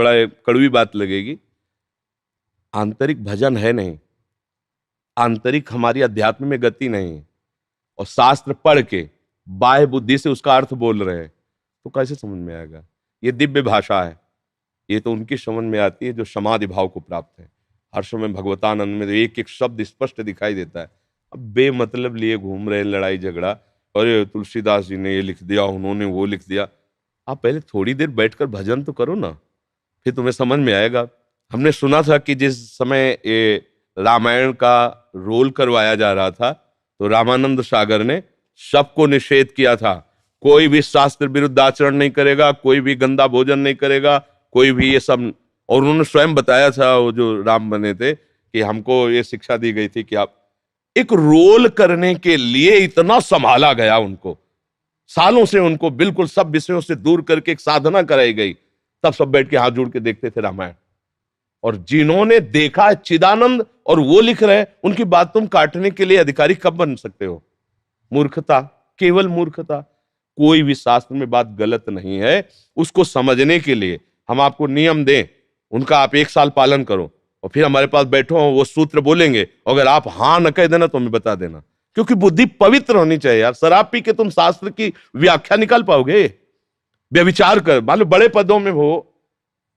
थोड़ा कड़वी बात लगेगी, आंतरिक भजन है नहीं, आंतरिक हमारी अध्यात्म में गति नहीं है, और शास्त्र पढ़ के बाह्य बुद्धि से उसका अर्थ बोल रहे हैं, तो कैसे समझ में आएगा? ये दिव्य भाषा है, ये तो उनकी समझ में आती है जो समाधि भाव को प्राप्त है। हर्ष में भगवतानंद में तो एक एक शब्द स्पष्ट दिखाई देता है। अब बेमतलब लिए घूम रहे लड़ाई झगड़ा, अरे तुलसीदास जी ने ये लिख दिया, उन्होंने वो लिख दिया। आप पहले थोड़ी देर बैठकर भजन तो करो ना, फिर तुम्हें समझ में आएगा। हमने सुना था कि जिस समय ये रामायण का रोल करवाया जा रहा था, तो रामानंद सागर ने सबको निषेध किया था, कोई भी शास्त्र विरुद्ध आचरण नहीं करेगा, कोई भी गंदा भोजन नहीं करेगा, कोई भी ये सब। और उन्होंने स्वयं बताया था, वो जो राम बने थे, कि हमको ये शिक्षा दी गई थी कि आप एक रोल करने के लिए इतना संभाला गया उनको, सालों से उनको बिल्कुल सब विषयों से दूर करके एक साधना कराई गई, तब सब बैठ के हाथ जोड़ के देखते थे रामायण। और जिन्होंने देखा चिदानंद और वो लिख रहे, उनकी बात तुम काटने के लिए अधिकारी कब बन सकते हो? मूर्खता, केवल मूर्खता। कोई भी शास्त्र में बात गलत नहीं है, उसको समझने के लिए हम आपको नियम दें, उनका आप 1 साल पालन करो, और फिर हमारे पास बैठो, वो सूत्र बोलेंगे, अगर आप हाँ न कह देना तो हमें बता देना, क्योंकि बुद्धि पवित्र होनी चाहिए यार। शराब पी के तुम शास्त्र की व्याख्या निकाल पाओगे? व्यभिचार कर, मान लो बड़े पदों में हो,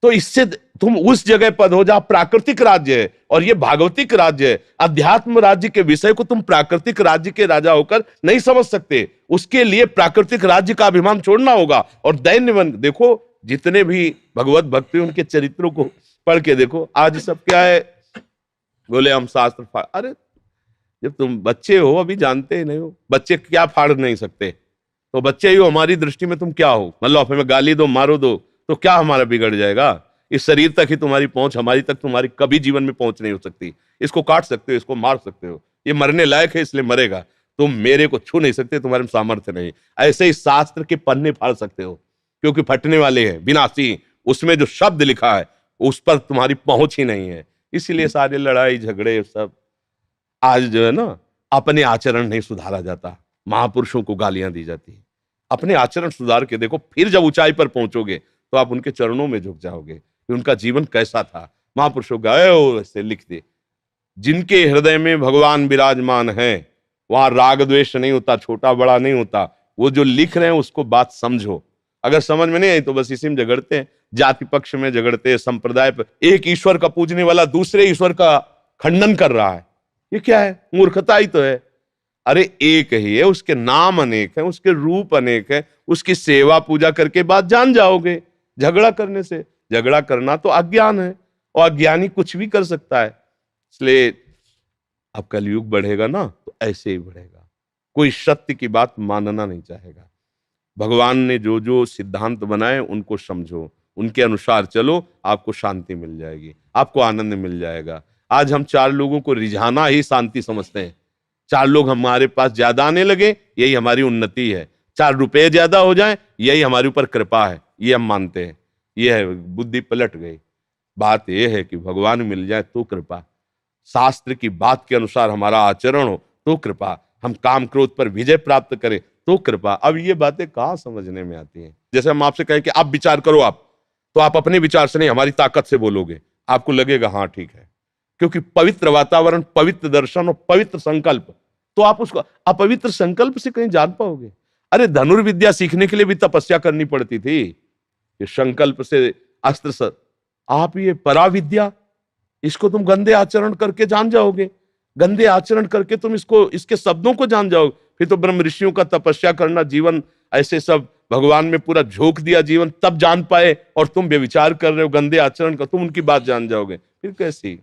तो इससे तुम उस जगह पद हो जहां प्राकृतिक राज्य है, और ये भागवतिक राज्य है। अध्यात्म राज्य के विषय को तुम प्राकृतिक राज्य के राजा होकर नहीं समझ सकते, उसके लिए प्राकृतिक राज्य का अभिमान छोड़ना होगा। और दैन्य देखो, जितने भी भगवत भक्ति उनके चरित्रों को पढ़ के देखो, आज सब क्या है, बोले हम शास्त्र अरे जब तुम बच्चे हो, अभी जानते ही नहीं हो, बच्चे क्या फाड़ नहीं सकते, तो बच्चे ही हो, हमारी दृष्टि में तुम क्या हो? मतलब हमें गाली दो, मारो दो, तो क्या हमारा बिगड़ जाएगा? इस शरीर तक ही तुम्हारी पहुंच, हमारी तक तुम्हारी कभी जीवन में पहुंच नहीं हो सकती। इसको काट सकते हो, इसको मार सकते हो, ये मरने लायक है इसलिए मरेगा, तुम मेरे को छू नहीं सकते, तुम्हारे में सामर्थ्य नहीं। ऐसे ही शास्त्र के पन्ने फाड़ सकते हो, क्योंकि फटने वाले हैं, विनाशी, उसमें जो शब्द लिखा है उस पर तुम्हारी पहुंच ही नहीं है। इसीलिए सारे लड़ाई झगड़े सब। आज जो है ना, अपने आचरण नहीं सुधारा जाता, महापुरुषों को गालियां दी जाती है। अपने आचरण सुधार के देखो, फिर जब ऊंचाई पर पहुंचोगे तो आप उनके चरणों में झुक जाओगे कि उनका जीवन कैसा था। महापुरुषों गए हो ऐसे लिख दे, जिनके हृदय में भगवान विराजमान है, वहां राग द्वेष नहीं होता, छोटा बड़ा नहीं होता। वो जो लिख रहे हैं उसको बात समझो। अगर समझ में नहीं आई तो बस इसी में झगड़ते हैं, जाति पक्ष में झगड़ते हैं, संप्रदाय पर। एक ईश्वर का पूजने वाला दूसरे ईश्वर का खंडन कर रहा है, ये क्या है? मूर्खता ही तो है। अरे एक ही है, उसके नाम अनेक है, उसके रूप अनेक है, उसकी सेवा पूजा करके बात जान जाओगे। झगड़ा करने से, झगड़ा करना तो अज्ञान है, और अज्ञानी कुछ भी कर सकता है। इसलिए अब कलयुग बढ़ेगा ना, तो ऐसे ही बढ़ेगा, कोई सत्य की बात मानना नहीं चाहेगा। भगवान ने जो जो सिद्धांत बनाए उनको समझो, उनके अनुसार चलो, आपको शांति मिल जाएगी, आपको आनंद मिल जाएगा। आज हम 4 लोगों को रिझाना ही शांति समझते हैं। 4 लोग हमारे पास ज्यादा आने लगे, यही हमारी उन्नति है। 4 रुपए ज्यादा हो जाएं, यही हमारे ऊपर कृपा है, ये हम मानते हैं। ये है, बुद्धि पलट गई। बात यह है कि भगवान मिल जाए तो कृपा, शास्त्र की बात के अनुसार हमारा आचरण हो तो कृपा, हम काम क्रोध पर विजय प्राप्त करें तो कृपा। अब ये बातें कहाँ समझने में आती हैं? जैसे हम आपसे कहें कि आप विचार करो, आप तो आप अपने विचार से नहीं, हमारी ताकत से बोलोगे, आपको लगेगा हाँ ठीक है, क्योंकि पवित्र वातावरण, पवित्र दर्शन और पवित्र संकल्प, तो आप उसको अपवित्र संकल्प से कहीं जान पाओगे? अरे धनुर्विद्या सीखने के लिए भी तपस्या करनी पड़ती थी, ये संकल्प से अस्त्र से। आप ये पराविद्या, इसको तुम गंदे आचरण करके जान जाओगे, गंदे आचरण करके तुम इसको, इसके शब्दों को जान जाओगे। फिर तो ब्रह्म ऋषियों का तपस्या करना, जीवन ऐसे सब भगवान में पूरा झोंक दिया जीवन, तब जान पाए। और तुम व्यभिचार कर रहे हो, गंदे आचरण का, तुम उनकी बात जान जाओगे, फिर कैसी?